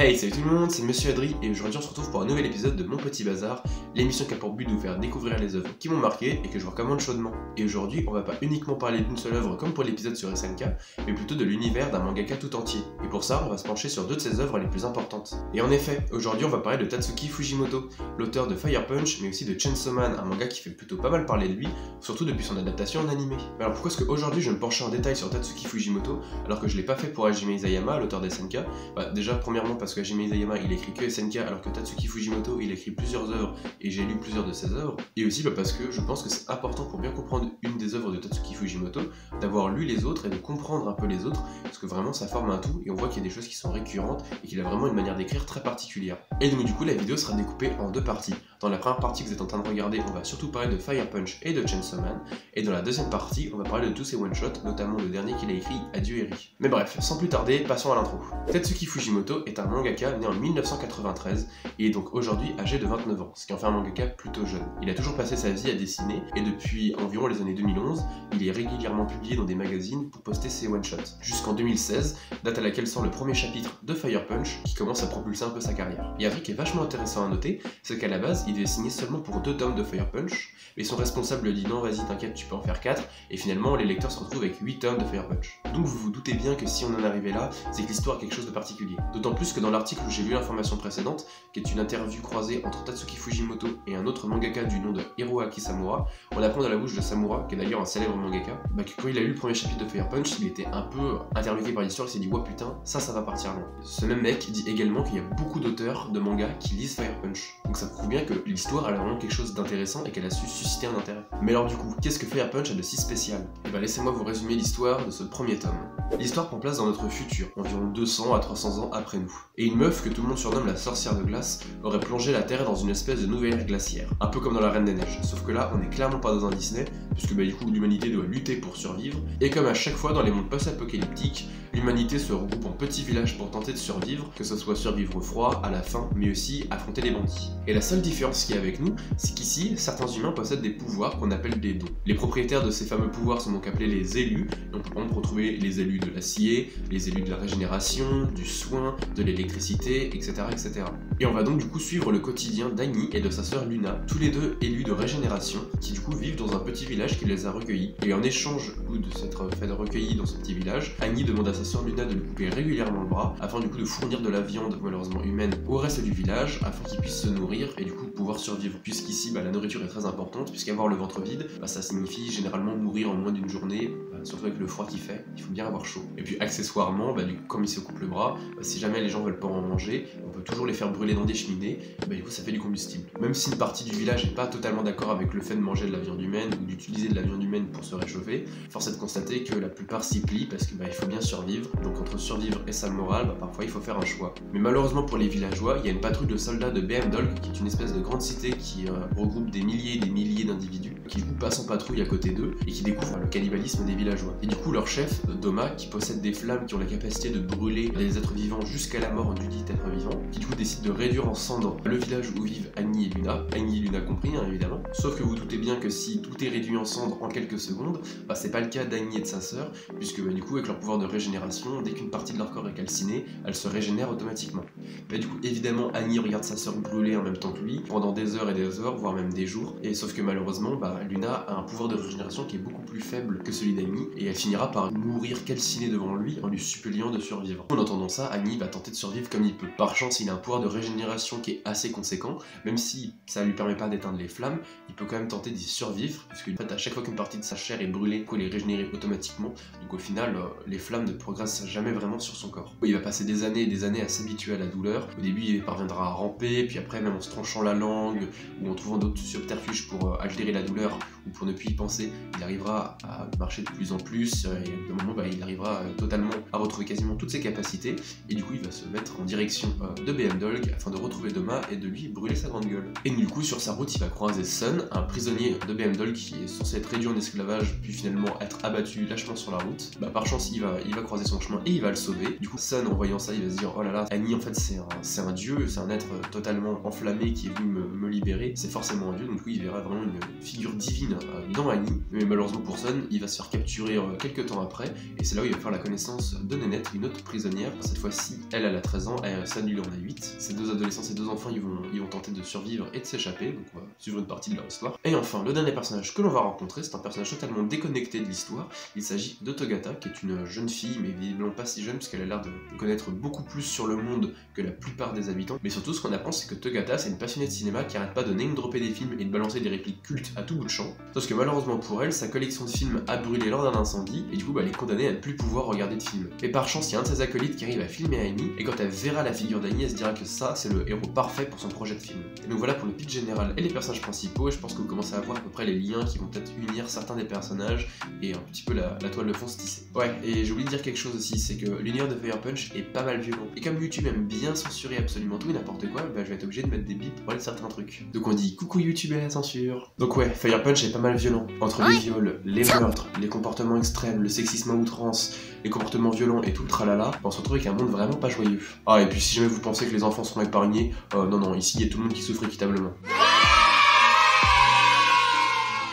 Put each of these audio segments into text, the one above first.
Hey, salut tout le monde, c'est Monsieur Adri et aujourd'hui on se retrouve pour un nouvel épisode de Mon Petit Bazar, l'émission qui a pour but de vous faire découvrir les œuvres qui m'ont marqué et que je vous recommande chaudement. Et aujourd'hui, on va pas uniquement parler d'une seule œuvre comme pour l'épisode sur SNK, mais plutôt de l'univers d'un mangaka tout entier. Et pour ça, on va se pencher sur deux de ses œuvres les plus importantes. Et en effet, aujourd'hui on va parler de Tatsuki Fujimoto, l'auteur de Fire Punch, mais aussi de Chainsaw Man, un manga qui fait plutôt pas mal parler de lui, surtout depuis son adaptation en animé. Mais alors pourquoi est-ce qu'aujourd'hui je me penche en détail sur Tatsuki Fujimoto, alors que je l'ai pas fait pour Hajime Isayama, l'auteur des SNK? Déjà, premièrement parce que Hajime Isayama il écrit que SNK alors que Tatsuki Fujimoto il écrit plusieurs œuvres et j'ai lu plusieurs de ses œuvres, et aussi parce que je pense que c'est important pour bien comprendre une des œuvres de Tatsuki Fujimoto d'avoir lu les autres et de comprendre un peu les autres, parce que vraiment ça forme un tout et on voit qu'il y a des choses qui sont récurrentes et qu'il a vraiment une manière d'écrire très particulière. Et donc du coup la vidéo sera découpée en deux parties. Dans la première partie que vous êtes en train de regarder, on va surtout parler de Fire Punch et de Chainsaw Man, et dans la deuxième partie on va parler de tous ses one-shots, notamment le dernier qu'il a écrit, Adieu Eri. Mais bref, sans plus tarder, passons à l'intro. Tatsuki Fujimoto est un mangaka né en 1993 et est donc aujourd'hui âgé de 29 ans, ce qui en fait un mangaka plutôt jeune. Il a toujours passé sa vie à dessiner et depuis environ les années 2011, il est régulièrement publié dans des magazines pour poster ses one-shots. Jusqu'en 2016, date à laquelle sort le premier chapitre de Fire Punch qui commence à propulser un peu sa carrière. Et un truc qui est vachement intéressant à noter, c'est qu'à la base, il devait signer seulement pour 2 tomes de Fire Punch, mais son responsable lui dit non, vas-y t'inquiète, tu peux en faire 4, et finalement les lecteurs se retrouvent avec 8 tomes de Fire Punch. Donc vous vous doutez bien que si on en arrivait là, c'est que l'histoire est quelque chose de particulier. D'autant plus que dans l'article où j'ai lu l'information précédente, qui est une interview croisée entre Tatsuki Fujimoto et un autre mangaka du nom de Hiroaki Samura, on apprend dans la bouche de Samura, qui est d'ailleurs un célèbre mangaka, que quand il a lu le premier chapitre de Fire Punch, il était un peu interloqué par l'histoire, il s'est dit ouais putain, ça va partir loin. Ce même mec dit également qu'il y a beaucoup d'auteurs de mangas qui lisent Fire Punch. Donc ça prouve bien que l'histoire elle a vraiment quelque chose d'intéressant et qu'elle a su susciter un intérêt. Mais alors du coup, qu'est-ce que Fire Punch a de si spécial? Et ben laissez-moi vous résumer l'histoire de ce premier tome. L'histoire prend place dans notre futur, environ 200 à 300 ans après nous. Et une meuf que tout le monde surnomme la sorcière de glace aurait plongé la Terre dans une espèce de nouvelle ère glaciaire. Un peu comme dans la Reine des Neiges, sauf que là on est clairement pas dans un Disney, puisque du coup l'humanité doit lutter pour survivre, et comme à chaque fois dans les mondes post-apocalyptiques, l'humanité se regroupe en petits villages pour tenter de survivre, que ce soit survivre au froid, à la faim, mais aussi affronter les bandits. Et la seule différence qu'il y a avec nous, c'est qu'ici, certains humains possèdent des pouvoirs qu'on appelle des dons. Les propriétaires de ces fameux pouvoirs sont donc appelés les élus, donc on peut retrouver les élus de l'acier, les élus de la régénération, du soin, de l'électricité, etc., etc. Et on va donc du coup suivre le quotidien d'Annie et de sa sœur Luna, tous les deux élus de régénération, qui du coup vivent dans un petit village qui les a recueillis. Et en échange du coup de s'être fait recueillir dans ce petit village, Annie demande à sa sœur Luna de lui couper régulièrement le bras, afin du coup de fournir de la viande malheureusement humaine au reste du village, afin qu'ils puissent se nourrir et du coup pouvoir survivre. Puisqu'ici la nourriture est très importante, puisqu'avoir le ventre vide, ça signifie généralement mourir en moins d'une journée, surtout avec le froid qu'il fait, il faut bien avoir chaud. Et puis accessoirement, du coup, comme il se coupe le bras, si jamais les gens veulent pas en manger, on peut toujours les faire brûler dans des cheminées, du coup ça fait du combustible. Même si une partie du village n'est pas totalement d'accord avec le fait de manger de la viande humaine ou d'utiliser de la viande humaine pour se réchauffer, force est de constater que la plupart s'y plient parce que il faut bien survivre, donc entre survivre et sa morale, parfois il faut faire un choix. Mais malheureusement pour les villageois, il y a une patrouille de soldats de BM Dolg, qui est une espèce de grande cité qui regroupe des milliers et des milliers d'individus, qui du coup passent en patrouille à côté d'eux et qui découvrent le cannibalisme des villageois. Et du coup leur chef, Doma, qui possède des flammes qui ont la capacité de brûler les êtres vivants jusqu'à la mort du dit être vivant, qui du coup décide de réduire en cendres le village où vivent Annie et Luna compris évidemment. Sauf que vous doutez bien que si tout est réduit en cendres en quelques secondes, c'est pas le cas d'Annie et de sa sœur, puisque du coup avec leur pouvoir de régénération, dès qu'une partie de leur corps est calcinée, elle se régénère automatiquement. Du coup évidemment Annie regarde sa sœur brûler en même temps que lui, pendant des heures et des heures, voire même des jours, et sauf que malheureusement Luna a un pouvoir de régénération qui est beaucoup plus faible que celui d'Annie, et elle finira par mourir calcinée devant lui en lui suppliant de survivre. En entendant ça, Annie va tenter de survivre comme il peut. Par chance, il a un pouvoir de régénération qui est assez conséquent, même si ça lui permet pas d'éteindre les flammes, il peut quand même tenter d'y survivre, parce qu'en fait à chaque fois qu'une partie de sa chair est brûlée, elle est régénérée automatiquement, donc au final les flammes ne progressent jamais vraiment sur son corps. Il va passer des années et des années à s'habituer à la douleur, au début il parviendra à ramper, puis après même en se tranchant la langue, ou en trouvant d'autres subterfuges pour altérer la douleur, ou pour ne plus y penser, il arrivera à marcher de plus en plus, et à un moment il arrivera totalement à retrouver quasiment toutes ses capacités, et du coup il va se mettre en direction de BM Dolg afin de retrouver Doma et de lui brûler sa grande gueule. Et du coup sur sa route il va croiser Sun, un prisonnier de BM Dolg qui est censé être réduit en esclavage puis finalement être abattu lâchement sur la route. Par chance il va croiser son chemin et il va le sauver. Du coup Sun en voyant ça il va se dire oh là là, Annie en fait c'est un dieu, c'est un être totalement enflammé qui est venu me libérer, c'est forcément un dieu, donc du coup il verra vraiment une figure divine dans Annie. Mais malheureusement pour Sun, il va se faire capturer quelques temps après, et c'est là où il va faire la connaissance de Nénette, une autre prisonnière. Cette fois-ci elle a la 13 ans, Sam lui en a 8. Ces deux adolescents, ces deux enfants, ils vont tenter de survivre et de s'échapper, donc on va suivre une partie de leur histoire. Et enfin, le dernier personnage que l'on va rencontrer, c'est un personnage totalement déconnecté de l'histoire. Il s'agit de Togata, qui est une jeune fille, mais visiblement pas si jeune, puisqu'elle a l'air de connaître beaucoup plus sur le monde que la plupart des habitants. Mais surtout, ce qu'on apprend, c'est que Togata, c'est une passionnée de cinéma qui arrête pas de name-dropper des films et de balancer des répliques cultes à tout bout de champ. Sauf que malheureusement pour elle, sa collection de films a brûlé lors d'un incendie, et du coup, elle est condamnée à ne plus pouvoir regarder de films. Mais par chance, il y a un de ses acolytes qui arrive à filmer Annie, et quand elle verra la figure d'Annie, elle se dira que ça, c'est le héros parfait pour son projet de film. Et donc voilà pour le pitch général et les personnages principaux, et je pense que vous commencez à voir à peu près les liens qui vont peut-être unir certains des personnages, et un petit peu la toile de fond se tisser. Ouais, et j'ai oublié de dire quelque chose aussi, c'est que l'univers de Fire Punch est pas mal violent. Et comme YouTube aime bien censurer absolument tout et n'importe quoi, bah je vais être obligé de mettre des bips pour parler de certains trucs. Donc on dit coucou YouTube et la censure. Donc ouais, Fire Punch est pas mal violent. Entre les viols, les meurtres, les comportements extrêmes, le sexisme à outrance, les comportements violents et tout le tralala, on se retrouve avec un monde vraiment pas joyeux. Ah, et puis si jamais vous pensez que les enfants seront épargnés, non, ici il y a tout le monde qui souffre équitablement.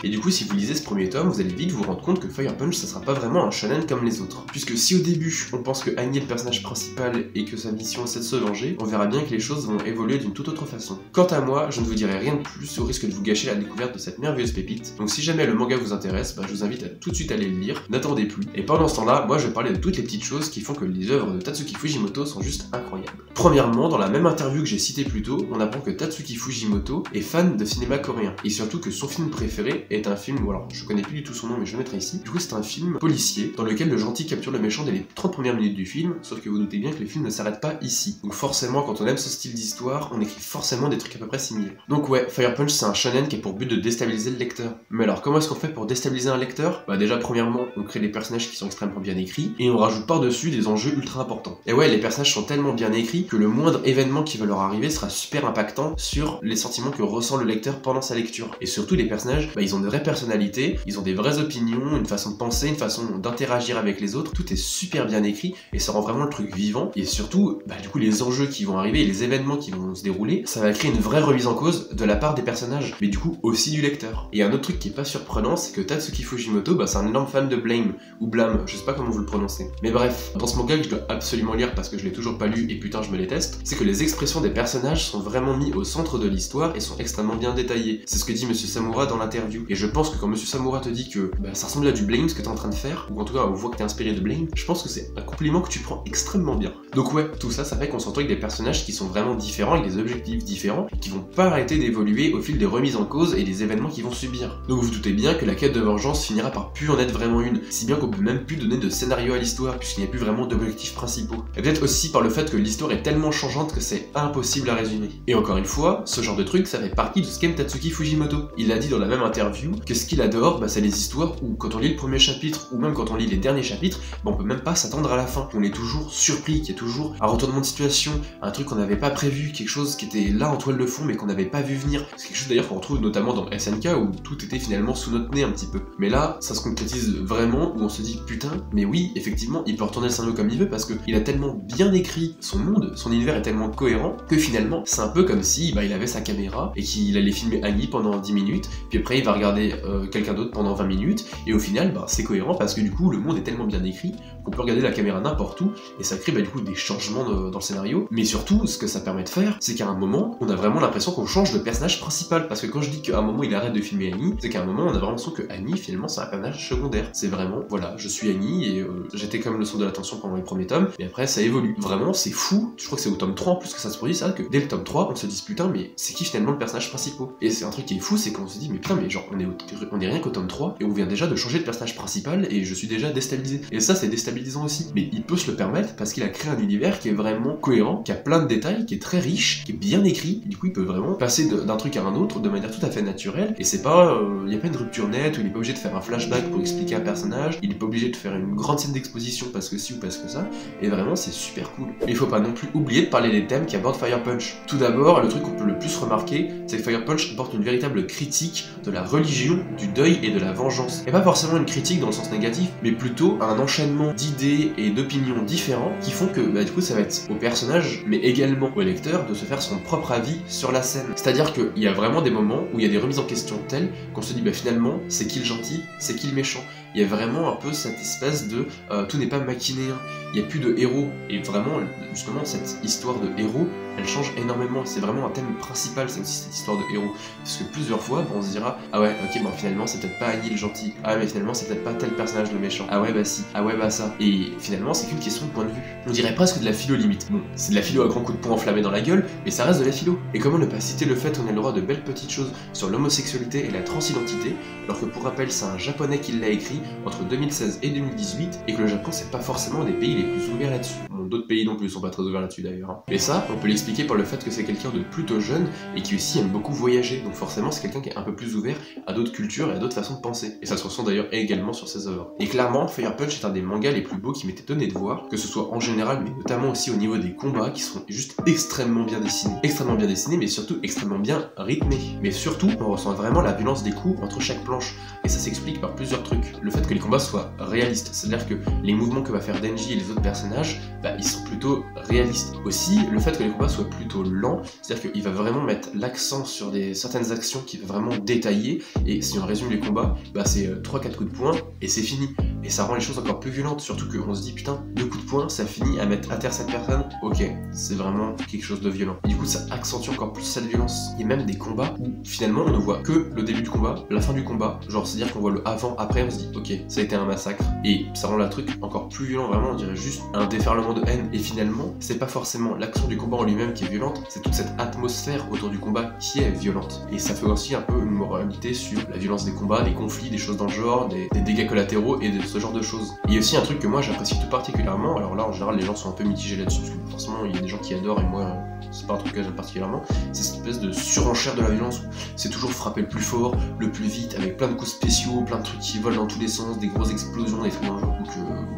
Et du coup, si vous lisez ce premier tome, vous allez vite vous rendre compte que Fire Punch, ça sera pas vraiment un shonen comme les autres. Puisque si au début, on pense que Annie est le personnage principal et que sa mission c'est de se venger, on verra bien que les choses vont évoluer d'une toute autre façon. Quant à moi, je ne vous dirai rien de plus au risque de vous gâcher la découverte de cette merveilleuse pépite. Donc si jamais le manga vous intéresse, je vous invite à tout de suite aller le lire, n'attendez plus. Et pendant ce temps-là, moi je vais parler de toutes les petites choses qui font que les œuvres de Tatsuki Fujimoto sont juste incroyables. Premièrement, dans la même interview que j'ai citée plus tôt, on apprend que Tatsuki Fujimoto est fan de cinéma coréen. Et surtout que son film préféré est un film, ou alors je connais plus du tout son nom mais je le mettrai ici. Du coup c'est un film policier dans lequel le gentil capture le méchant dès les 30 premières minutes du film, sauf que vous doutez bien que le film ne s'arrête pas ici. Donc forcément quand on aime ce style d'histoire, on écrit forcément des trucs à peu près similaires. Donc ouais, Fire Punch c'est un shonen qui a pour but de déstabiliser le lecteur. Mais alors comment est-ce qu'on fait pour déstabiliser un lecteur? Bah déjà premièrement on crée des personnages qui sont extrêmement bien écrits et on rajoute par-dessus des enjeux ultra importants. Et ouais, les personnages sont tellement bien écrits que le moindre événement qui va leur arriver sera super impactant sur les sentiments que ressent le lecteur pendant sa lecture. Et surtout les personnages, ils ont de vraies personnalités, ils ont des vraies opinions, une façon de penser, une façon d'interagir avec les autres, tout est super bien écrit et ça rend vraiment le truc vivant. Et surtout, du coup les enjeux qui vont arriver et les événements qui vont se dérouler, ça va créer une vraie remise en cause de la part des personnages, mais du coup aussi du lecteur. Et un autre truc qui est pas surprenant, c'est que Tatsuki Fujimoto, c'est un énorme fan de Blame, ou Blame, je sais pas comment vous le prononcez. Mais bref, dans ce manga que je dois absolument lire parce que je l'ai toujours pas lu et putain je me déteste, c'est que les expressions des personnages sont vraiment mis au centre de l'histoire et sont extrêmement bien détaillées. C'est ce que dit Monsieur Samura dans l'interview. Et je pense que quand Monsieur Samura te dit que ça ressemble à du Blame ce que t'es en train de faire, ou en tout cas on voit que t'es inspiré de Blame, je pense que c'est un compliment que tu prends extrêmement bien. Donc ouais, tout ça, ça fait qu'on se retrouve avec des personnages qui sont vraiment différents, avec des objectifs différents, et qui vont pas arrêter d'évoluer au fil des remises en cause et des événements qu'ils vont subir. Donc vous vous doutez bien que la quête de vengeance finira par plus en être vraiment une, si bien qu'on peut même plus donner de scénario à l'histoire, puisqu'il n'y a plus vraiment d'objectifs principaux. Et peut-être aussi par le fait que l'histoire est tellement changeante que c'est impossible à résumer. Et encore une fois, ce genre de truc, ça fait partie de ce qu'aime Tatsuki Fujimoto. Il a dit dans la même interview que ce qu'il adore, c'est les histoires où quand on lit le premier chapitre, ou même quand on lit les derniers chapitres, on peut même pas s'attendre à la fin. On est toujours surpris, qu'il y a toujours un retournement de situation, un truc qu'on n'avait pas prévu, quelque chose qui était là en toile de fond mais qu'on n'avait pas vu venir. C'est quelque chose d'ailleurs qu'on retrouve notamment dans SNK où tout était finalement sous notre nez un petit peu. Mais là, ça se concrétise vraiment où on se dit putain, mais oui, effectivement, il peut retourner le scénario comme il veut parce qu'il a tellement bien écrit son monde, son univers est tellement cohérent que finalement, c'est un peu comme si il avait sa caméra et qu'il allait filmer Annie pendant 10 minutes, puis après il va regarder quelqu'un d'autre pendant 20 minutes, et au final, c'est cohérent parce que du coup, le monde est tellement bien écrit qu'on peut regarder la caméra n'importe où, et ça crée du coup des changements dans le scénario. Mais surtout, ce que ça permet de faire, c'est qu'à un moment, on a vraiment l'impression qu'on change de personnage principal, parce que quand je dis qu'à un moment il arrête de filmer Annie, c'est qu'à un moment on a vraiment l'impression que Annie finalement c'est un personnage secondaire. C'est vraiment, voilà, je suis Annie et j'étais comme le centre de l'attention pendant les premiers tomes, et après ça évolue. Vraiment, c'est fou, je crois que c'est au tome 3 en plus que ça se produit ça, que dès le tome 3, on se dit putain, mais c'est qui finalement le personnage principal? Et c'est un truc qui est fou, c'est qu'on se dit mais putain, mais genre on est rien qu'au tome 3, et on vient déjà de changer de personnage principal, et je suis déjà déstabilisé. Et ça c'est déstabilisant aussi. Mais il peut se le permettre parce qu'il a créé un univers qui est vraiment cohérent, qui a plein de détails, qui est très riche, qui est bien écrit, et du coup il peut vraiment passer d'un truc à un autre de manière tout à fait naturelle, et c'est pas, il y a pas une rupture nette, où il est pas obligé de faire un flashback pour expliquer un personnage, il est pas obligé de faire une grande scène d'exposition parce que si ou parce que ça, et vraiment c'est super cool. Mais il faut pas non plus oublier de parler des thèmes qui abordent Fire Punch. Tout d'abord, le truc qu'on peut le plus remarquer, c'est que Fire Punch apporte une véritable critique de la religion, du deuil et de la vengeance. Et pas forcément une critique dans le sens négatif, mais plutôt un enchaînement d'idées et d'opinions différents qui font que du coup ça va être au personnage, mais également au lecteur, de se faire son propre avis sur la scène. C'est-à-dire qu'il y a vraiment des moments où il y a des remises en question telles qu'on se dit finalement, c'est qui le gentil, c'est qui le méchant. il y a vraiment un peu cette espèce de tout n'est pas machinéen, il n'y a plus de héros, et vraiment, justement, cette histoire de héros, elle change énormément, c'est vraiment un thème principal, c'est aussi cette histoire de héros, parce que plusieurs fois, on se dira, ah ouais, ok, bon finalement c'est peut-être pas Annie le gentil, ah mais finalement c'est peut-être pas tel personnage le méchant, ah ouais bah si, ah ouais bah ça, et finalement c'est qu'une question de point de vue. On dirait presque de la philo limite. Bon, c'est de la philo à grands coups de poing enflammés dans la gueule, mais ça reste de la philo. Et comment ne pas citer le fait qu'on ait le droit de belles petites choses sur l'homosexualité et la transidentité, alors que pour rappel c'est un japonais qui l'a écrit entre 2016 et 2018, et que le Japon c'est pas forcément des pays les plus ouverts là-dessus. Bon, d'autres pays non plus sont pas très ouverts là-dessus d'ailleurs. Hein. Et ça, on peut l'expliquer par le fait que c'est quelqu'un de plutôt jeune, et qui aussi aime beaucoup voyager, donc forcément c'est quelqu'un qui est un peu plus ouvert à d'autres cultures et à d'autres façons de penser. Et ça se ressent d'ailleurs également sur ses œuvres. Et clairement, Fire Punch est un des mangas les plus beaux qui m'était donné de voir, que ce soit en général, mais notamment aussi au niveau des combats, qui sont juste extrêmement bien dessinés, mais surtout extrêmement bien rythmés. Mais surtout, on ressent vraiment la violence des coups entre chaque planche, et ça s'explique par plusieurs trucs. Le fait que les combats soient réalistes, c'est-à-dire que les mouvements que va faire Denji et les autres personnages, bah, ils sont plutôt réalistes. Aussi, le fait que les combats soient plutôt lents, c'est-à-dire qu'il va vraiment mettre l'accent sur certaines actions qu'il va vraiment détailler, et si on résume les combats, bah c'est 3-4 coups de poing, et c'est fini. Et ça rend les choses encore plus violentes, surtout qu'on se dit, putain, 2 coups de poing, ça finit à mettre à terre cette personne, ok, c'est vraiment quelque chose de violent. Et du coup, ça accentue encore plus cette violence. Il y a même des combats où, finalement, on ne voit que le début du combat, la fin du combat, genre, c'est-à-dire qu'on voit le avant, après, on se dit, ok, ça a été un massacre, et ça rend le truc encore plus violent, vraiment, on dirait juste un déferlement de haine. Et finalement, c'est pas forcément l'action du combat en lui-même qui est violente, c'est toute cette atmosphère autour du combat qui est violente. Et ça fait aussi un peu une moralité sur la violence des combats, des conflits, des choses dans le genre, des dégâts collatéraux et de ce genre de choses. Il y a aussi un truc que moi j'apprécie tout particulièrement, alors là en général les gens sont un peu mitigés là-dessus, parce que forcément il y a des gens qui adorent et moi c'est pas un truc que j'aime particulièrement, c'est cette espèce de surenchère de la violence où c'est toujours frapper le plus fort, le plus vite, avec plein de coups spéciaux, plein de trucs qui volent dans tous les sens, des grosses explosions, des trucs dans le genre. Donc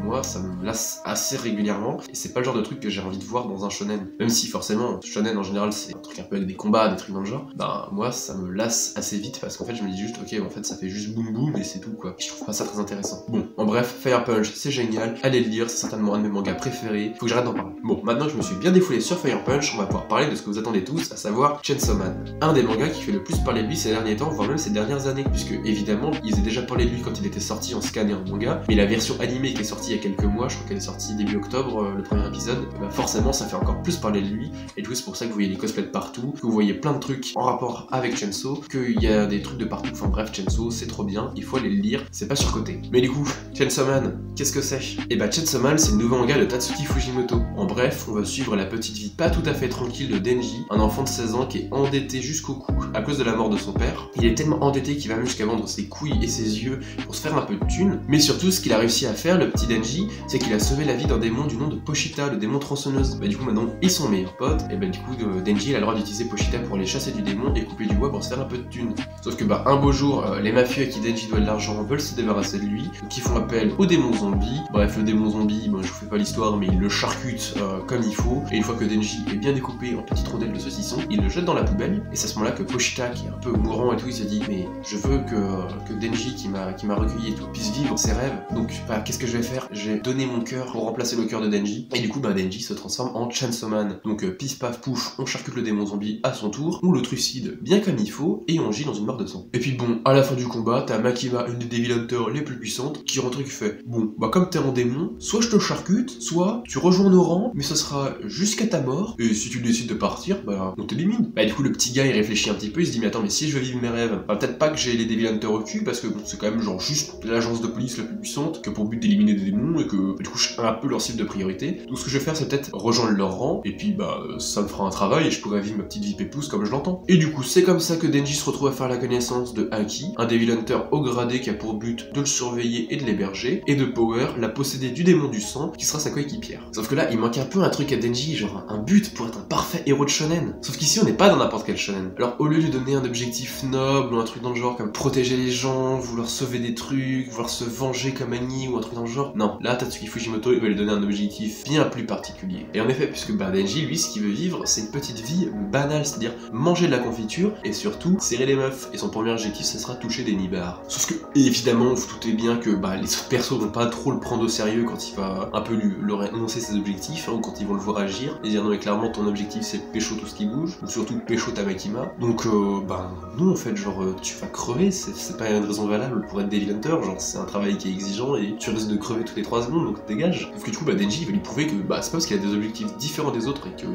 moi ça me lasse assez régulièrement, et c'est pas le genre de truc que j'ai envie de voir dans un shonen. Même si forcément, shonen en général c'est un truc un peu avec des combats, des trucs dans le genre, bah moi ça me lasse assez vite parce qu'en fait je me dis juste ok en fait ça fait juste boum boum et c'est tout quoi. Je trouve pas ça très intéressant. Bon, en bref, Fire Punch c'est génial, allez le lire, c'est certainement un de mes mangas préférés, faut que j'arrête d'en parler. Bon, maintenant que je me suis bien défoulé sur Fire Punch, on va pouvoir parler de ce que vous attendez tous, à savoir Chainsaw Man. Un des mangas qui fait le plus parler de lui ces derniers temps, voire même ces dernières années, puisque évidemment ils avaient déjà parlé de lui quand il était sorti en scan et en manga, mais la version animée qui est sortie il y a quelques mois, je crois qu'elle est sortie début octobre, le premier épisode, bah forcément ça fait encore plus parler de lui, et du coup c'est pour ça que vous voyez des cosplays de partout, que vous voyez plein de trucs en rapport avec Chainsaw, qu'il y a des trucs de partout, enfin bref, Chainsaw c'est trop bien, il faut aller le lire, c'est pas surcoté. Mais du coup, Chainsaw Man, qu'est-ce que c'est? Et bah Chainsaw Man c'est le nouveau manga de Tatsuki Fujimoto. En bref, on va suivre la petite vie pas tout à fait tranquille de Denji, un enfant de 16 ans qui est endetté jusqu'au cou à cause de la mort de son père. Il est tellement endetté qu'il va même jusqu'à vendre ses couilles et ses yeux pour se faire un peu de thunes, mais surtout ce qu'il a réussi à faire, le petit Denji, c'est qu'il a sauvé la vie d'un démon du nom de Pochita, le démon tronçonneuse. Bah du coup maintenant, ils sont meilleurs potes, et bah du coup Denji il a le droit d'utiliser Pochita pour aller chasser du démon et couper du bois pour se faire un peu de thunes. Sauf que bah un beau jour, les mafieux à qui Denji doit de l'argent veulent se débarrasser de lui, donc ils font appel au démon zombie. Bref, le démon zombie, bah, je vous fais pas l'histoire, mais il le charcute comme il faut, et une fois que Denji est bien découpé en petites rondelles de saucisson, il le jette dans la poubelle, et c'est à ce moment-là que Pochita, qui est un peu mourant et tout, il se dit mais je veux que Denji qui m'a recueilli et tout puisse vivre ses rêves, donc bah qu'est-ce que je vais faire? J'ai donné mon cœur pour remplacer le cœur de Denji, et du coup bah Denji se transforme en Chainsaw Man. Donc pif paf pouf, on charcute le démon zombie à son tour, on le trucide bien comme il faut, et on gît dans une mare de sang. Et puis bon, à la fin du combat, t'as Makima, une des Devil Hunters les plus puissantes, qui rentre et qui fait bon, bah comme t'es en démon, soit je te charcute, soit tu rejoins nos rangs, mais ce sera jusqu'à ta mort, et si tu décides de partir, bah on t'élimine. Bah du coup le petit gars il réfléchit un petit peu, il se dit mais attends, mais si je veux vivre mes rêves, bah peut-être pas que j'ai les Devil Hunters au cul, parce que bon, c'est quand même genre juste l'agence de police la plus puissante, que pour but d'éliminer des démons, et que du coup je suis un peu leur cible de priorité. Donc ce que je vais faire c'est peut-être rejoindre leur rang, et puis bah ça me fera un travail, et je pourrais vivre ma petite vie pépouze comme je l'entends. Et du coup c'est comme ça que Denji se retrouve à faire la connaissance de Haki, un Devil Hunter haut gradé qui a pour but de le surveiller et de l'héberger, et de Power, la possédée du démon du sang, qui sera sa coéquipière. Sauf que là il manque un peu un truc à Denji, genre un but pour être un parfait héros de shonen. Sauf qu'ici on n'est pas dans n'importe quel shonen. Alors au lieu de lui donner un objectif noble ou un truc dans le genre comme protéger les gens, vouloir sauver des trucs, vouloir se venger comme Annie ou un truc dans le genre, non, là Tatsuki Fujimoto il va lui donner un objectif bien plus particulier. Et en effet, puisque bah, Denji lui ce qu'il veut vivre c'est une petite vie banale, c'est-à-dire manger de la confiture et surtout serrer les meufs, et son premier objectif ce sera toucher des nibards. Sauf que évidemment vous doutez bien que bah, les autres persos vont pas trop le prendre au sérieux quand il va un peu leur énoncer ses objectifs, hein, ou quand ils vont le voir agir, et dire non mais clairement ton objectif objectif c'est pécho tout ce qui bouge, ou surtout pécho ta Makima. Donc non en fait, genre tu vas crever, c'est pas une raison valable pour être Devil Hunter, genre c'est un travail qui est exigeant et tu risques de crever toutes les 3 secondes, donc dégage. Sauf que du coup Denji il va lui prouver que c'est pas parce qu'il a des objectifs différents des autres et que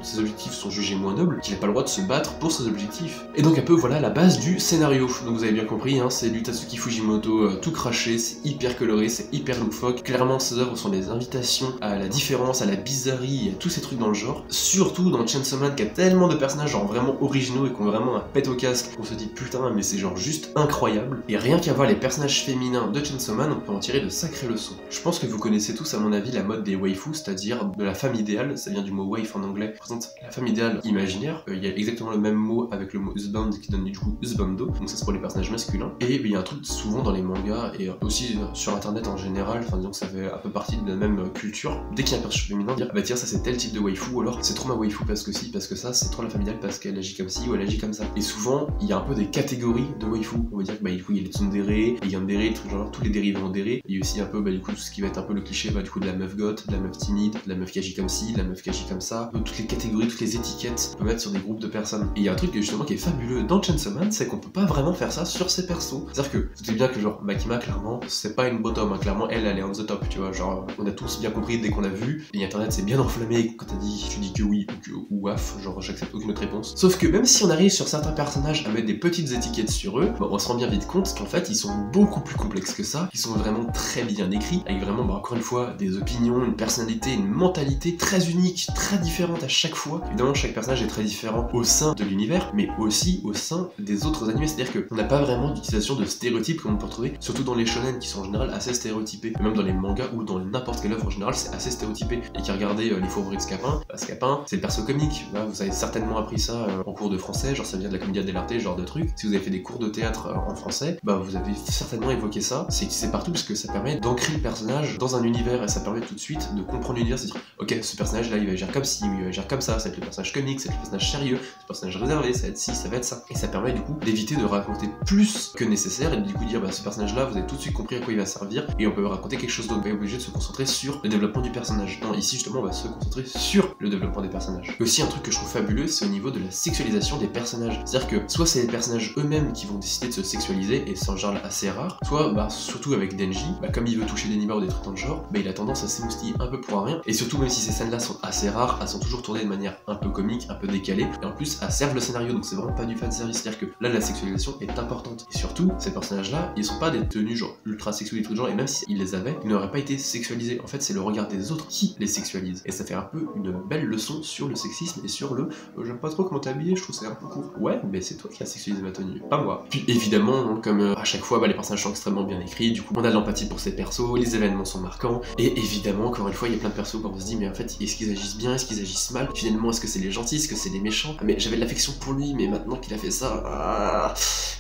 ses objectifs sont jugés moins nobles qu'il a pas le droit de se battre pour ses objectifs. Et donc un peu voilà la base du scénario. Donc vous avez bien compris, hein, c'est du Tatsuki Fujimoto tout craché, c'est hyper coloré, c'est hyper loufoque. Clairement ses œuvres sont des invitations à la différence, à la bizarrerie, à tous ces trucs dans le genre. Surtout dans Chainsaw Man qui a tellement de personnages genre vraiment originaux et qui ont vraiment un pet au casque. On se dit putain mais c'est genre juste incroyable. Et rien qu'à voir les personnages féminins de Chainsaw Man, on peut en tirer de sacrées leçons. Je pense que vous connaissez tous à mon avis la mode des waifus, c'est-à-dire de la femme idéale, ça vient du mot wife en anglais, représente la femme idéale imaginaire. Il y a exactement le même mot avec le mot husband qui donne du coup husbando, donc ça c'est pour les personnages masculins. Et il y a un truc souvent dans les mangas et aussi sur internet en général, enfin disons que ça fait un peu partie de la même culture. Dès qu'il y a un personnage féminin, dire ah bah tiens ça c'est tel type de waifu, ou alors c'est trop ma waifu parce que si, parce que ça, c'est trop la femme idéale parce qu'elle agit comme ci ou elle agit comme ça. Et souvent il y a un peu des catégories de waifu. On va dire que bah du coup il y a les tsundere, les yandere, les trucs genre tous les dérivés en déré. Il y a aussi un peu du coup tout ce qui va être un peu le cliché du coup de la meuf goth, de la meuf timide, de la meuf qui agit comme ci, de la meuf qui agit comme ça. Donc, toutes les catégories, toutes les étiquettes qu'on peut mettre sur des groupes de personnes. Et il y a un truc justement qui est fabuleux dans Chainsaw Man, c'est qu'on peut pas vraiment faire ça sur ses persos. C'est-à-dire que vous savez bien que genre Makima clairement c'est pas une bottom, hein. Clairement elle est on the top, tu vois, genre on a tous bien compris dès qu'on l'a vu. Et internet c'est bien enflammé quand tu dis que oui ou que ouaf, genre j'accepte aucune autre réponse. Sauf que même si on arrive sur certains personnages à mettre des petites étiquettes sur eux, on se rend bien vite compte qu'en fait ils sont beaucoup plus complexes que ça, ils sont vraiment très bien écrits, avec vraiment encore une fois des opinions, une personnalité, une mentalité très unique, très différente à chaque fois. Évidemment chaque personnage est très différent au sein de l'univers, mais aussi au sein des autres animés, c'est-à-dire qu'on n'a pas vraiment d'utilisation de stéréotypes comme on peut retrouver, surtout dans les shonen qui sont en général assez stéréotypés, et même dans les mangas ou dans n'importe quelle œuvre en général c'est assez stéréotypé. Et qui regardez les fourberies de Scapin, Scapin c'est le perso comique, là, vous avez certainement appris ça en cours de français, genre ça vient de la commedia dell'arte, ce genre de truc. Si vous avez fait des cours de théâtre en français, vous avez certainement évoqué ça, c'est partout parce que ça permet d'ancrer le personnage dans un univers et ça permet tout de suite de comprendre l'univers, c'est dire ok ce personnage là il va agir comme ci, il va agir comme ça va être le personnage comique, c'est le personnage sérieux, le personnage réservé, ça va être ci, ça va être ça. Et ça permet du coup d'éviter de raconter plus que nécessaire et du coup dire ce personnage là vous avez tout de suite compris à quoi il va servir et on peut raconter quelque chose d'autre, on va être obligé de se concentrer sur le développement du personnage. Non, ici justement on va se concentrer sur le développement des personnages. Et aussi un truc que je trouve fabuleux c'est au niveau de la sexualisation des personnages, c'est-à-dire que soit c'est les personnages eux-mêmes qui vont décider de se sexualiser et c'est en genre assez rare, soit surtout avec Denji, comme il veut toucher des nibards ou des trucs dans le genre, il a tendance à s'émoustiller un peu pour rien, et surtout même si ces scènes là sont assez rares, elles sont toujours tournées de manière un peu comique, un peu décalée, et en plus elles servent le scénario, donc c'est vraiment pas du fanservice, c'est-à-dire que là la sexualisation est importante. Et surtout, ces personnages là, ils sont pas des tenues genre ultra sexuelles et tout genre, et même s'ils les avaient, ils n'auraient pas été sexualisés, en fait c'est le regard des autres qui les sexualise. Et ça fait un peu une belle leçon sur le sexisme et sur le j'aime pas trop comment t'es habillé, je trouve c'est un peu court. Ouais, mais c'est toi qui as sexualisé ma tenue, pas moi. Puis évidemment, comme à chaque fois, les personnages sont extrêmement bien écrits, du coup on a de l'empathie pour ces persos, les événements sont marquants, et évidemment, encore une fois, il y a plein de persos où on se dit mais en fait, est-ce qu'ils agissent bien, est-ce qu'ils agissent mal, finalement est-ce que c'est les gentils, est-ce que c'est les méchants, mais j'avais de l'affection pour lui, mais maintenant qu'il a fait ça,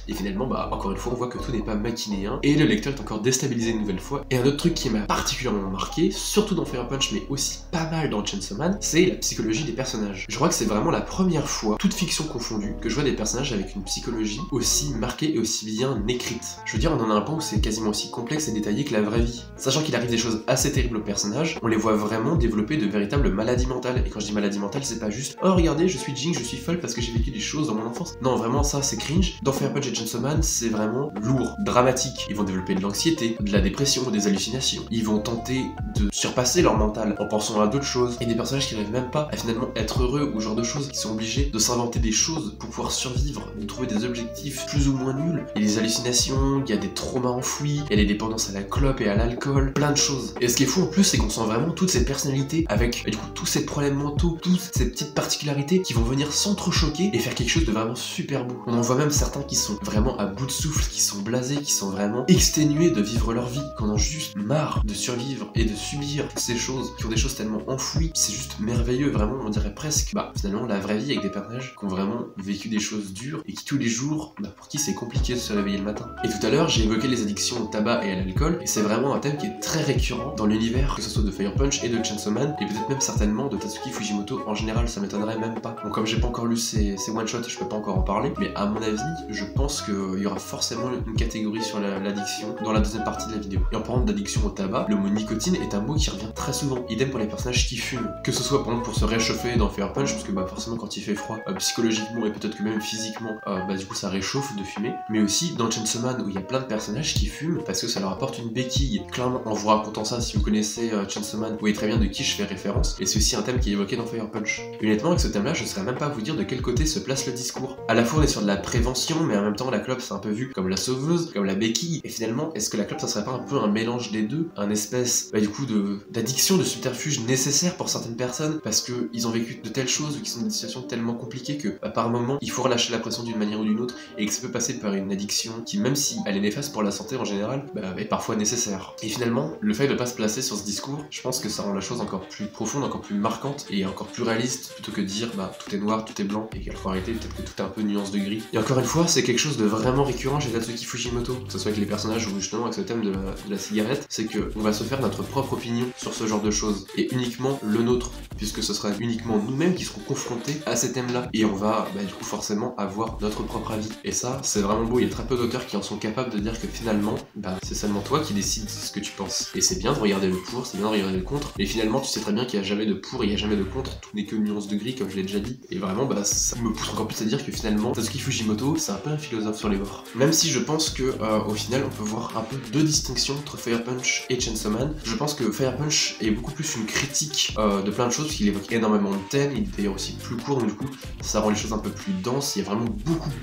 et finalement, encore une fois, on voit que tout n'est pas machinéen, et le lecteur est encore déstabilisé une nouvelle fois. Et un autre truc qui m'a particulièrement marqué, surtout dans Fire Punch, mais aussi pas mal dans Chainsaw Man, c'est la psychologie des personnages. Je crois que c'est vraiment la première fois, toute fiction confondue, que je vois des personnages avec une psychologie aussi marquée et aussi bien écrite. Je veux dire, on en a un point où c'est quasiment aussi complexe et détaillé que la vraie vie. Sachant qu'il arrive des choses assez terribles aux personnages, on les voit vraiment développer de véritables maladies mentales. Et quand je dis maladie mentale, c'est pas juste oh regardez, je suis Jing, je suis folle parce que j'ai vécu des choses dans mon enfance. Non, vraiment ça c'est cringe. Dans Fire Punch et Chainsaw Man, c'est vraiment lourd, dramatique. Ils vont développer de l'anxiété, de la dépression, des hallucinations. Ils vont tenter de surpasser leur mental en pensant à d'autres choses. Et des personnages qui n'arrivent même pas à finalement être heureux ou genre de choses, qui sont obligés de s'inventer des choses pour pouvoir survivre, de trouver des objectifs plus ou moins nuls. Il y a des hallucinations, il y a des traumas enfouis, il y a des dépendances à la clope et à l'alcool, plein de choses. Et ce qui est fou en plus, c'est qu'on sent vraiment toutes ces personnalités avec du coup tous ces problèmes mentaux, toutes ces petites particularités qui vont venir s'entrechoquer et faire quelque chose de vraiment super beau. On en voit même certains qui sont vraiment à bout de souffle, qui sont blasés, qui sont vraiment exténués de vivre leur vie, qui en ont juste marre de survivre et de subir ces choses, qui ont des choses tellement enfouies. C'est juste merveilleux, vraiment, on dirait presque finalement la vraie vie avec des personnages qui ont vraiment vécu des choses dures et qui tous les jours, pour qui c'est compliqué de se réveiller le matin. Et tout à l'heure, j'ai évoqué les addictions au tabac et à l'alcool, et c'est vraiment un thème qui est très récurrent dans l'univers, que ce soit de Fire Punch et de Chainsaw Man, et peut-être même certainement de Tatsuki Fujimoto en général, ça m'étonnerait même pas. Donc comme j'ai pas encore lu ces one-shots, je peux pas encore en parler, mais à mon avis, je pense qu'il y aura forcément une catégorie sur l'addiction dans la deuxième partie de la vidéo. Et en parlant d'addiction au tabac, le mot nicotine est un mot qui revient très souvent, idem pour les personnages qui fument. Que ce soit par exemple pour se réchauffer dans Fire Punch, parce que bah forcément quand il fait froid, psychologiquement et peut-être que même physiquement, bah du coup ça réchauffe de fumer. Mais aussi dans Chainsaw Man où il y a plein de personnages qui fument parce que ça leur apporte une béquille. Clairement, en vous racontant ça, si vous connaissez Chainsaw Man, vous voyez très bien de qui je fais référence. Et c'est aussi un thème qui est évoqué dans Fire Punch. Et honnêtement, avec ce thème-là, je saurais même pas vous dire de quel côté se place le discours. À la fois on est sur de la prévention, mais en même temps la clope c'est un peu vu comme la sauveuse, comme la béquille. Et finalement, est-ce que la clope ça serait pas un peu un mélange des deux, un espèce du coup d'addiction, de subterfuge nécessaire pour certaines personnes parce que ils ont vécu de telles choses ou qu'ils sont dans des situations tellement compliquées que par moment il faut relâcher la pression d'une manière ou d'une autre et que ça peut passer par une addiction qui, même si elle est néfaste pour la santé en général, est parfois nécessaire. Et finalement, le fait de pas se placer sur ce discours, je pense que ça rend la chose encore plus profonde, encore plus marquante et encore plus réaliste plutôt que de dire tout est noir, tout est blanc et qu'il faut arrêter, peut-être que tout est un peu nuance de gris. Et encore une fois, c'est quelque chose de vraiment récurrent chez Tatsuki Fujimoto, que ce soit avec les personnages ou justement avec ce thème de la cigarette, c'est que on va se faire notre propre opinion sur ce genre de choses et uniquement le nôtre, puisque ce sera uniquement nous-mêmes qui serons confrontés à ces thèmes-là et on va du coup forcément avoir notre propre avis. Et ça, c'est vraiment beau. Il y a très peu d'auteurs qui en sont capables de dire que finalement, c'est seulement toi qui décides ce que tu penses. Et c'est bien de regarder le pour, c'est bien de regarder le contre, mais finalement tu sais très bien qu'il n'y a jamais de pour et il n'y a jamais de contre, tout n'est que nuance de gris comme je l'ai déjà dit. Et vraiment, ça me pousse encore plus à dire que finalement, Tatsuki Fujimoto, c'est un peu un philosophe sur les bords. Même si je pense que au final, on peut voir un peu deux distinctions entre Fire Punch et Chainsaw Man. Je pense que Fire Punch est beaucoup plus une critique de plein de choses, parce qu'il évoque énormément de thèmes, il est d'ailleurs aussi plus court, donc du coup, ça rend les choses un peu plus denses. Il y a vraiment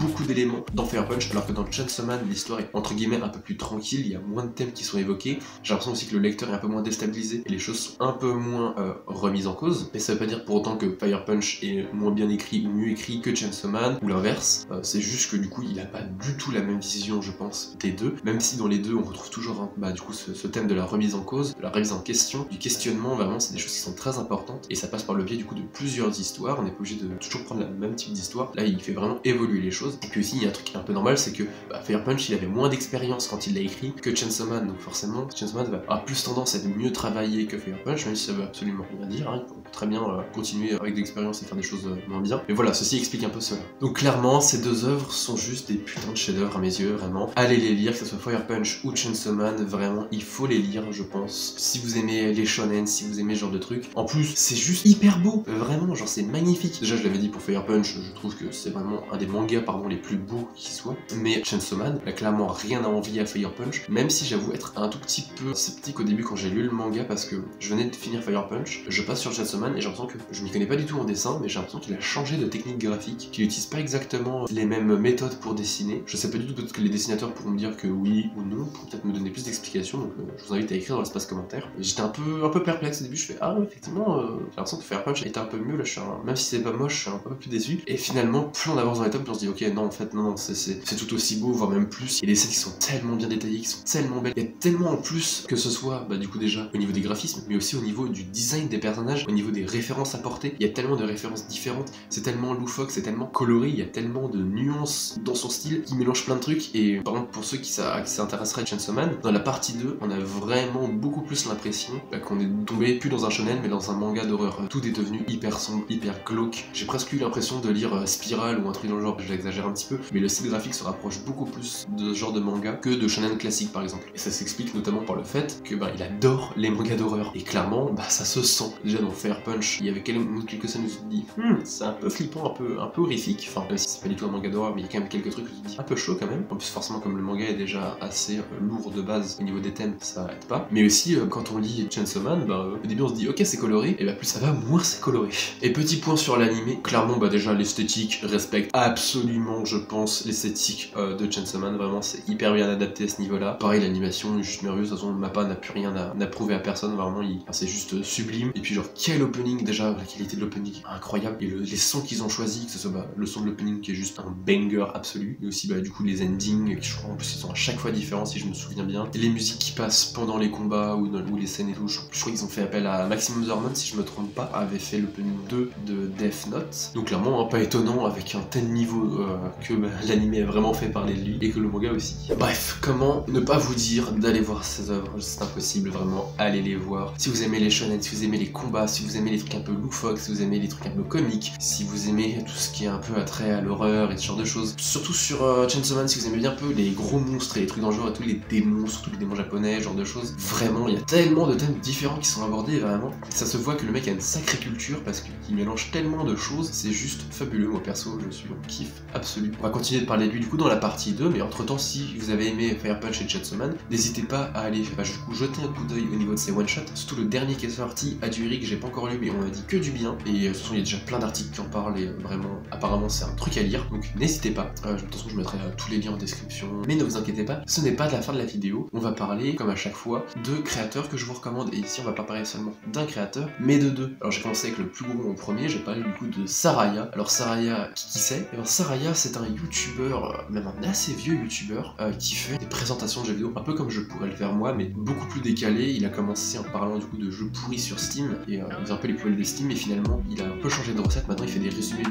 beaucoup d'éléments dans Fire Punch, alors que dans Chainsaw Man, l'histoire est entre guillemets un peu plus tranquille, il y a moins de thèmes qui sont évoqués. J'ai l'impression aussi que le lecteur est un peu moins déstabilisé et les choses sont un peu moins remises en cause. Mais ça veut pas dire pour autant que Fire Punch est moins bien écrit ou mieux écrit que Chainsaw Man ou l'inverse. C'est juste que du coup, il a pas du tout la même vision, je pense, des deux. Même si dans les deux, on retrouve toujours du coup ce thème de la remise en cause, de la remise en question, du questionnement. Vraiment, c'est des choses qui sont très importantes et ça passe par le biais du coup de plusieurs histoires. On n'est pas obligé de toujours prendre la même type d'histoire. Là, il fait vraiment évoluer les choses. Et puis aussi, il y a un truc un peu normal, c'est que Fire Punch, il avait moins d'expérience quand il l'a écrit que Chainsaw Man, donc forcément Chainsaw Man va avoir plus tendance à être mieux travaillé que Fire Punch, même si ça veut absolument rien dire, hein. On peut très bien continuer avec de l'expérience et faire des choses moins bien, mais voilà, ceci explique un peu cela. Donc clairement, ces deux œuvres sont juste des putains de chefs-d'œuvre à mes yeux, vraiment. Allez les lire, que ce soit Fire Punch ou Chainsaw Man, vraiment, il faut les lire, je pense. Si vous aimez les shonen, si vous aimez ce genre de trucs, en plus, c'est juste hyper beau, vraiment, genre c'est magnifique. Déjà, je l'avais dit pour Fire Punch, je trouve que c'est vraiment un des mangas, les plus beaux qui soient, mais Chainsaw Man n'a clairement rien à envier à Fire Punch, même si j'avoue être un tout petit peu sceptique au début quand j'ai lu le manga parce que je venais de finir Fire Punch, je passe sur Chainsaw Man et j'ai l'impression que je m'y connais pas du tout en dessin, mais j'ai l'impression qu'il a changé de technique graphique, qu'il utilise pas exactement les mêmes méthodes pour dessiner. Je sais pas du tout, peut-être que les dessinateurs pourront me dire que oui ou non, pour peut-être me donner plus d'explications, donc je vous invite à écrire dans l'espace commentaire. J'étais un peu perplexe au début, je fais effectivement, j'ai l'impression que Fire Punch était un peu mieux, là je suis même si c'est pas moche, je suis un peu plus déçu, et finalement, plus on avance dans les tomes, plus on se dit ok, non, en fait, non, c'est tout aussi beau, voire même plus. Il y a des scènes qui sont tellement bien détaillées, qui sont tellement belles. Il y a tellement en plus, que ce soit, du coup, déjà, au niveau des graphismes, mais aussi au niveau du design des personnages, au niveau des références apportées. Il y a tellement de références différentes, c'est tellement loufoque, c'est tellement coloré, il y a tellement de nuances dans son style qui mélange plein de trucs. Et par exemple, pour ceux qui s'intéresseraient à Chainsaw Man, dans la partie 2, on a vraiment beaucoup plus l'impression qu'on est tombé plus dans un shonen, mais dans un manga d'horreur. Tout est devenu hyper sombre, hyper glauque. J'ai presque eu l'impression de lire Spiral ou un truc dans le genre, j'exagère un petit peu, mais le style graphique se rapproche beaucoup plus de ce genre de manga que de shonen classique par exemple. Et ça s'explique notamment par le fait que il adore les mangas d'horreur. Et clairement, ça se sent. Déjà dans Fire Punch, il y avait quelques scènes où tu te dis c'est un peu flippant, un peu horrifique. Enfin, même si c'est pas du tout un manga d'horreur, mais il y a quand même quelques trucs où tu te dis un peu chaud quand même. En plus, forcément, comme le manga est déjà assez lourd de base au niveau des thèmes, ça aide pas. Mais aussi, quand on lit Chainsaw Man, au début on se dit ok c'est coloré, et plus ça va, moins c'est coloré. Et petit point sur l'animé, clairement déjà l'esthétique respecte absolument, je pense, l'esthétique de Chainsaw Man, vraiment c'est hyper bien adapté à ce niveau-là. Pareil, l'animation est juste merveilleuse, de toute façon Mappa n'a plus rien à prouver à personne, vraiment c'est juste sublime. Et puis genre quel opening déjà, la qualité de l'opening incroyable, et les sons qu'ils ont choisis, que ce soit le son de l'opening qui est juste un banger absolu, et aussi du coup les endings, qui je crois en plus ils sont à chaque fois différents si je me souviens bien, et les musiques qui passent pendant les combats ou les scènes et tout, je crois qu'ils ont fait appel à Maximum Hormone si je me trompe pas, avait fait l'opening 2 de Death Note, donc clairement pas étonnant avec un tel niveau que l'anime est vraiment fait parler de lui, et que le manga aussi. Bref, comment ne pas vous dire d'aller voir ces œuvres, c'est impossible, vraiment, allez les voir. Si vous aimez les shonen, si vous aimez les combats, si vous aimez les trucs un peu loufoques, si vous aimez les trucs un peu comiques, si vous aimez tout ce qui est un peu attrait à l'horreur et ce genre de choses, surtout sur Chainsaw Man, si vous aimez bien un peu les gros monstres et les trucs dangereux et tous les démons, surtout les démons japonais, ce genre de choses, vraiment, il y a tellement de thèmes différents qui sont abordés, vraiment. Ça se voit que le mec a une sacrée culture, parce qu'il mélange tellement de choses, c'est juste fabuleux. Moi perso, je suis en kiff absolu. On va continuer de parler de lui du coup dans la partie 2, mais entre temps, si vous avez aimé Fire Punch et Chainsaw Man, n'hésitez pas à aller du coup, jeter un coup d'œil au niveau de ses one-shots, surtout le dernier qui est sorti, Aduri, que j'ai pas encore lu, mais on m'a dit que du bien, et de toute façon, il y a déjà plein d'articles qui en parlent, et vraiment, apparemment, c'est un truc à lire, donc n'hésitez pas. De toute façon, je mettrai tous les liens en description, mais ne vous inquiétez pas, ce n'est pas de la fin de la vidéo, on va parler, comme à chaque fois, de créateurs que je vous recommande, et ici, on va pas parler seulement d'un créateur, mais de deux. Alors, j'ai commencé avec le plus gros en premier, j'ai parlé du coup de Saraya. Alors, Saraya, qui c'est? Et bien, Saraya, c'est un youtubeur, même un assez vieux youtubeur, qui fait des présentations de jeux vidéo, un peu comme je pourrais le faire moi, mais beaucoup plus décalé. Il a commencé en parlant du coup de jeux pourris sur Steam, et il faisait un peu les poils de Steam, et finalement, il a un peu changé de recette. Maintenant, il fait des résumés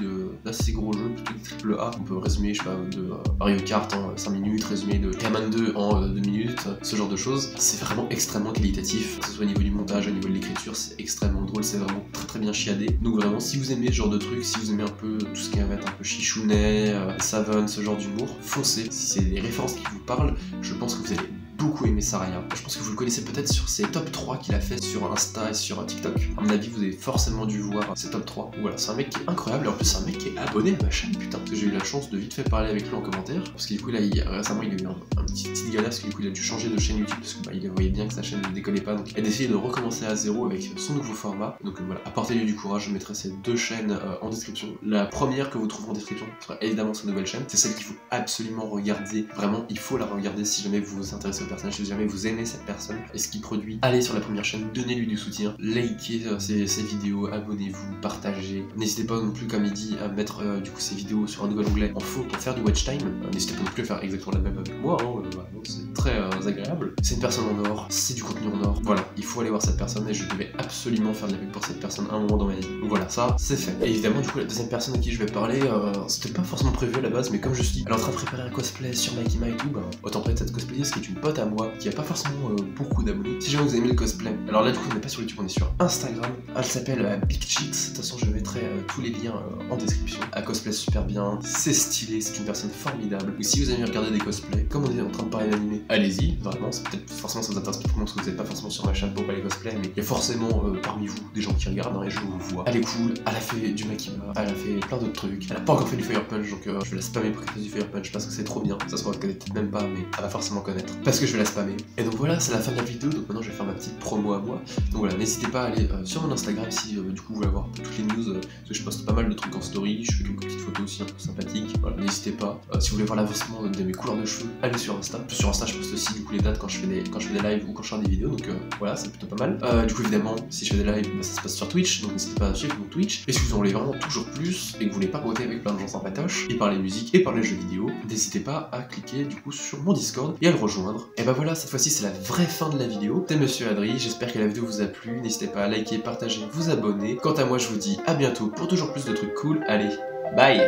d'assez gros jeux, plutôt des triple A. On peut résumer, je sais pas, de Mario Kart en 5 minutes, résumé de Rayman 2 en 2 minutes, ce genre de choses. C'est vraiment extrêmement qualitatif, que ce soit au niveau du montage, au niveau de l'écriture, c'est extrêmement drôle, c'est vraiment très très bien chiadé. Donc vraiment, si vous aimez ce genre de trucs, si vous aimez un peu tout ce qui va être un peu chichounet, Savon, ce genre d'humour, foncez. Si c'est des références qui vous parlent, je pense que vous allez beaucoup aimé Saraya. Je pense que vous le connaissez peut-être sur ses top 3 qu'il a fait sur Insta et sur TikTok. À mon avis, vous avez forcément dû voir ses top 3. Voilà, c'est un mec qui est incroyable, et en plus c'est un mec qui est abonné à ma chaîne, putain. Parce que j'ai eu la chance de vite fait parler avec lui en commentaire, parce que du coup là, récemment il a eu un petit galère, parce que du coup il a dû changer de chaîne YouTube, parce que il voyait bien que sa chaîne ne décollait pas, donc il a décidé de recommencer à zéro avec son nouveau format. Donc voilà, apportez-lui du courage, je mettrai ces deux chaînes en description. La première que vous trouverez en description sera évidemment sa nouvelle chaîne, c'est celle qu'il faut absolument regarder, vraiment il faut la regarder si jamais vous vous intéressez au personnage, si jamais vous aimez cette personne et ce qu'il produit. Allez sur la première chaîne, donnez-lui du soutien, likez ses vidéos, abonnez-vous, partagez. N'hésitez pas non plus, comme il dit, à mettre du coup ses vidéos sur un nouvel onglet en fond pour faire du watch time. N'hésitez pas non plus à faire exactement la même avec moi, hein, c'est très agréable. C'est une personne en or, c'est du contenu en or. Voilà, il faut aller voir cette personne et je devais absolument faire de la pub pour cette personne à un moment dans ma vie. Donc voilà, ça c'est fait. Et évidemment, du coup, la deuxième personne à qui je vais parler, c'était pas forcément prévu à la base, mais comme je suis elle est en train de préparer un cosplay sur Makima et tout, autant parler de cette cosplayeuse qui est une pote à moi, qui a pas forcément beaucoup d'abonnés. Si jamais vous aimez le cosplay, alors là du coup on n'est pas sur YouTube, on est sur Instagram. Elle s'appelle Big Chicks. De toute façon je mettrai tous les liens en description. Elle cosplay super bien, c'est stylé, c'est une personne formidable. Ou si vous aimez regarder des cosplays, comme on est en train de parler d'animé, allez-y, vraiment, c'est peut-être forcément ça vous intéresse pas trop parce que vous n'êtes pas forcément sur ma chaîne pour pas les cosplays, mais il y a forcément parmi vous des gens qui regardent, hein, et je vous vois. Elle est cool, elle a fait du Makima, elle a fait plein d'autres trucs. Elle a pas encore fait du Fire Punch, donc je vais la spammer pour qu'elle fasse du Fire Punch parce que c'est trop bien. Ça se voit qu'elle connaît peut-être même pas, mais elle va forcément connaître parce que je vais la spammer. Et donc voilà, c'est la fin de la vidéo, donc maintenant je vais faire ma petite promo à moi. Donc voilà, n'hésitez pas à aller sur mon Instagram si du coup vous voulez avoir toutes les news, parce que je poste pas mal de trucs en story, je fais quelques petites photos aussi un peu sympathiques. Voilà, n'hésitez pas. Si vous voulez voir l'avancement de mes couleurs de cheveux, allez sur Insta. Sur Insta, je poste aussi du coup les dates quand je fais des lives ou quand je fais des vidéos, donc voilà, c'est plutôt pas mal. Du coup évidemment, si je fais des lives, ça se passe sur Twitch, donc n'hésitez pas à suivre mon Twitch. Et si vous en voulez vraiment toujours plus et que vous voulez papoter avec plein de gens sympatoches et parler musique et parler jeux vidéo, n'hésitez pas à cliquer du coup sur mon Discord et à le rejoindre. Et bah voilà, cette fois-ci c'est la vraie fin de la vidéo. C'était Monsieur Adri, j'espère que la vidéo vous a plu. N'hésitez pas à liker, partager, vous abonner. Quant à moi, je vous dis à bientôt pour toujours plus de trucs cool. Allez, bye!